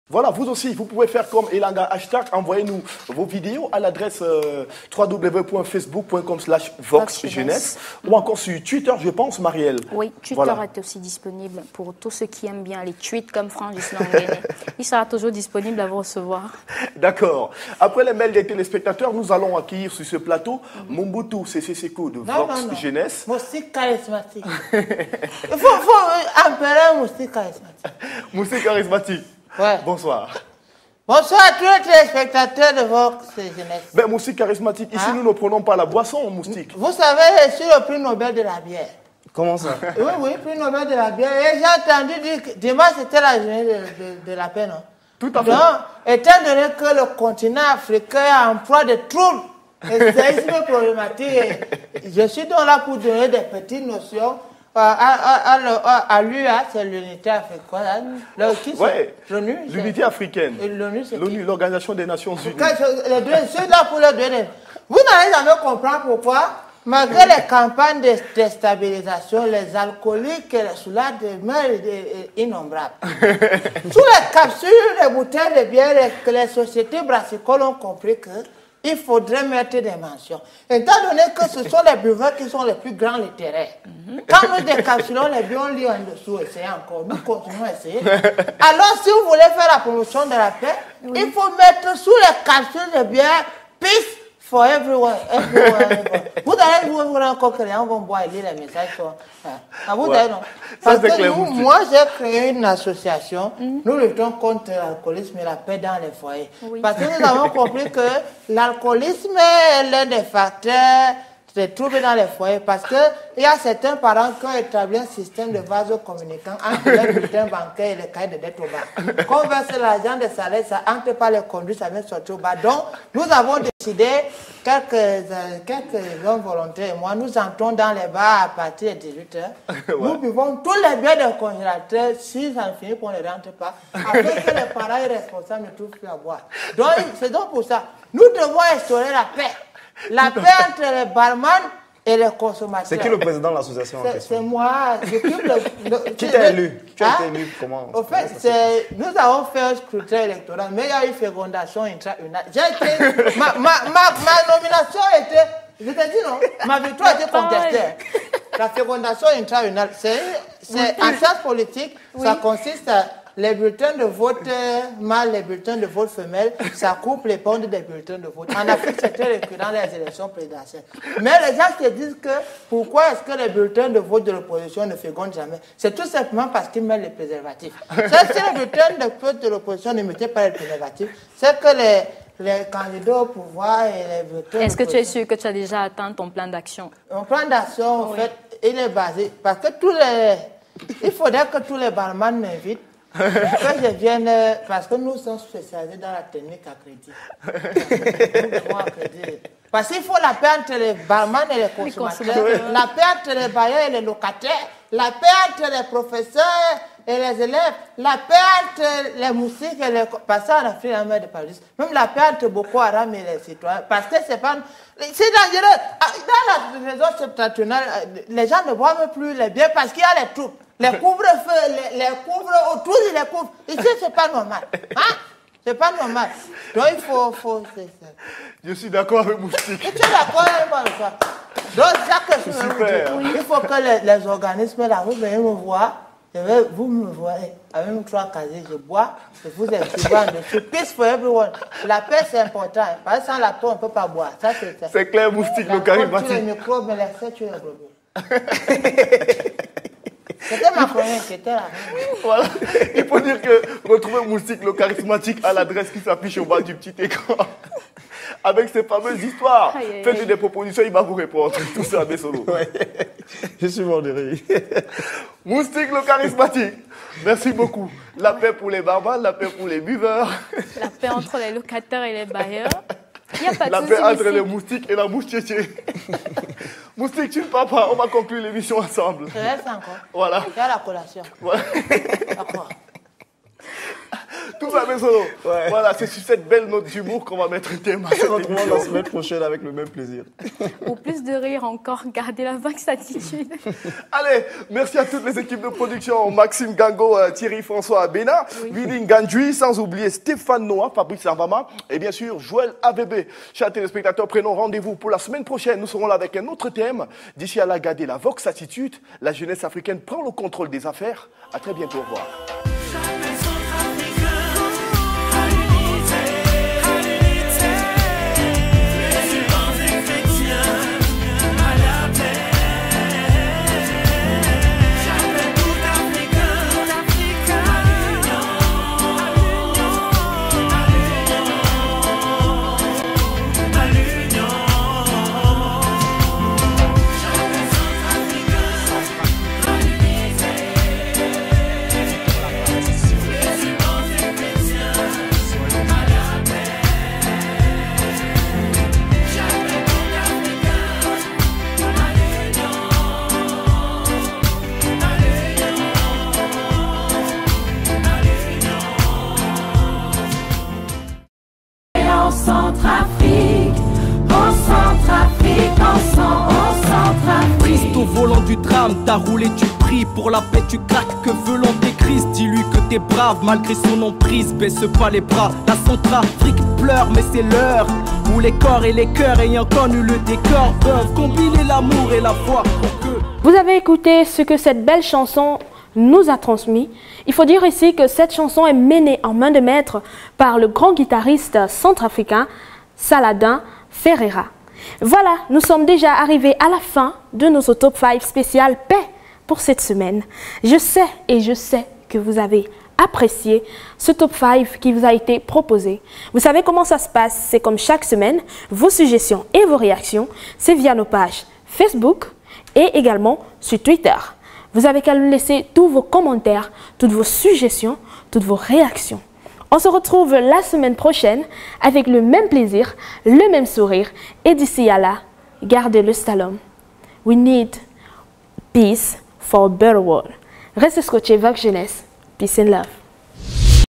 Voilà, vous aussi, vous pouvez faire comme Elanga Hashtag, envoyez-nous vos vidéos à l'adresse www.facebook.com/voxjeunesse ou encore sur Twitter, je pense, Marielle. Oui, Twitter est aussi disponible pour tous ceux qui aiment bien les tweets comme Franck Gislain. Il sera toujours disponible à vous recevoir. D'accord. Après les mails des téléspectateurs, nous allons accueillir sur ce plateau Mobutu Sese Seko de Vox Jeunesse. Moustique charismatique. Il faut appeler moustique charismatique. Moustique charismatique. Ouais. Bonsoir. Bonsoir à tous les téléspectateurs de Vox Jeunesse. Ben, moustique charismatique, ici nous ne prenons pas la boisson, moustique. Vous savez, je suis le prix Nobel de la bière. Comment ça? Oui, prix Nobel de la bière. Et j'ai entendu dire que dimanche c'était la journée de la paix, non? Tout à fait. Donc, étant donné que le continent africain est en proie de troubles, et c'est une problématique, je suis donc là pour donner des petites notions. À l'UA, c'est l'unité africaine. L'unité africaine. L'ONU, l'Organisation des Nations Unies. Je suis là pour le donner. Vous n'allez jamais comprendre pourquoi, malgré les campagnes de déstabilisation, les alcooliques et les soulades demeurent innombrables. Sous les capsules, les bouteilles de bière, les sociétés brassicoles ont compris que il faudrait mettre des mentions. Étant donné que ce sont les buveurs qui sont les plus grands littéraires. Quand nous décapsulons les biens, on lit en dessous, essayez encore. Nous continuons à essayer. Alors, si vous voulez faire la promotion de la paix, il faut mettre sous les capsules de bière peace for everyone. Vous allez vous rendre compte que les gens vont boire et lire les messages. Vous allez non. Parce que moi, j'ai créé une association. Nous luttons contre l'alcoolisme et la paix dans les foyers. Parce que nous avons compris que l'alcoolisme est l'un des facteurs de troubles dans les foyers. Parce qu'il y a certains parents qui ont établi un système de vases communicants entre les bulletins bancaires et les cahiers de dette au bas. Quand on verse l'argent des salaires, ça entre par les conduits, ça vient sortir au bas. Donc, nous avons décidé, quelques hommes volontaires et moi, nous entrons dans les bars à partir de 18h. Nous buvons tous les biens des congélateurs, si ça ne finit qu'on ne rentre pas, afin que les parents irresponsables ne trouvent plus à boire. Donc, c'est donc pour ça. Nous devons instaurer la paix. La paix entre les barman et les consommateurs. C'est qui le président de l'association en question? C'est moi. Qui t'a élu? Tu as été élu comment? En fait, nous avons fait un scrutin électoral, mais il y a eu fécondation intra-unale. Ma nomination était... Je t'ai dit non, ma victoire a été contestée. La fécondation intra-unale, c'est en sciences politiques, ça consiste à... Les bulletins de vote mâle, les bulletins de vote femelle, ça coupe les pentes des bulletins de vote. En Afrique, c'est très récurrent dans les élections présidentielles. Mais les gens se disent que pourquoi est-ce que les bulletins de vote de l'opposition ne fécondent jamais? C'est tout simplement parce qu'ils mettent les préservatifs. Si les bulletins de vote de l'opposition ne mettaient pas les préservatifs, c'est que les candidats au pouvoir et les bulletins... Est-ce que tu es sûr que tu as déjà atteint ton plan d'action? Mon plan d'action, en fait, il est basé... Parce que il faudrait que tous les barman m'invitent. Que je vienne, parce que nous sommes spécialisés dans la technique à crédit. Nous devons accréditer. Parce qu'il faut la paix entre les barman et les consommateurs, la paix entre les bailleurs et les locataires, la paix entre les professeurs et les élèves, la paix entre les moustiques et les... Parce qu'en Afrique, la mer de Paris, même la paix entre Boko Haram et les citoyens. Parce que c'est pas... C'est dangereux. Dans la région septentrionale, les gens ne boivent plus les biens parce qu'il y a les troupes. Les couvre-feux, les couvre autour, les couvre. Ici, c'est pas normal. Hein? C'est pas normal. Donc, il faut Je suis d'accord avec Moustique. Tu es d'accord avec moi? Donc, chaque chose, il faut que les organismes là, vous venez me voir. Vous me voyez avec 3 casiers, je bois, je vous inscris en dessous. Peace for everyone. La paix, c'est important. Parce que sans la paix, on ne peut pas boire. C'est clair, Moustique, le charismatique. Les microbes, mais les faits, tu les globules. C'était ma chronique, c'était là. Voilà. Il faut dire que retrouvez Moustique, le charismatique, à l'adresse qui s'affiche au bas du petit écran. Avec ses fameuses histoires. Faites des propositions, il va vous répondre. Tout ça, des solos. Ouais. Je suis mort de rire. Moustique, le charismatique. Merci beaucoup. La paix pour les barbares, la paix pour les buveurs. La paix entre les locataires et les bailleurs. Il y a pas de la souci, paix entre les moustiques et la mouche tchétché. Moustique, tu ne pars pas. On va conclure l'émission ensemble. Je reste encore. Voilà. Il y a la collation. Voilà. D'accord. Tout va bien solo. Ouais. Voilà, c'est sur cette belle note d'humour qu'on va mettre un thème à cette On se retrouve la émission. semaine prochaine avec le même plaisir. Pour plus de rire encore, gardez la vax attitude. Allez, merci à toutes les équipes de production, Maxime Gango, Thierry François Abena, Willy Ngandjui, sans oublier Stéphane Noah, Fabrice Lavama et bien sûr Joël AVB. Chers téléspectateurs, prenons rendez-vous pour la semaine prochaine. Nous serons là avec un autre thème. D'ici à là, gardez la Vox attitude. La jeunesse africaine prend le contrôle des affaires. À très bientôt, au revoir. Christ au volant du drame, t'as roulé, tu pries. Pour la paix, tu craques, que veut l'antéchrist? Dis-lui que t'es brave, malgré son emprise. Baisse pas les bras, la Centrafrique pleure, mais c'est l'heure où les corps et les cœurs ayant connu le décor peuvent combiner l'amour et la foi pour que... Vous avez écouté ce que cette belle chanson nous a transmis. Il faut dire ici que cette chanson est menée en main de maître par le grand guitariste centrafricain Saladin Ferreira. Voilà, nous sommes déjà arrivés à la fin de nos Top 5 spéciales paix pour cette semaine. Je sais que vous avez apprécié ce Top 5 qui vous a été proposé. Vous savez comment ça se passe, c'est comme chaque semaine, vos suggestions et vos réactions, c'est via nos pages Facebook et également sur Twitter. Vous avez qu'à nous laisser tous vos commentaires, toutes vos suggestions, toutes vos réactions. On se retrouve la semaine prochaine avec le même plaisir, le même sourire. Et d'ici à là, gardez le slalom. We need peace for a better world. Restez scotchés, Vox Jeunesse. Peace and love.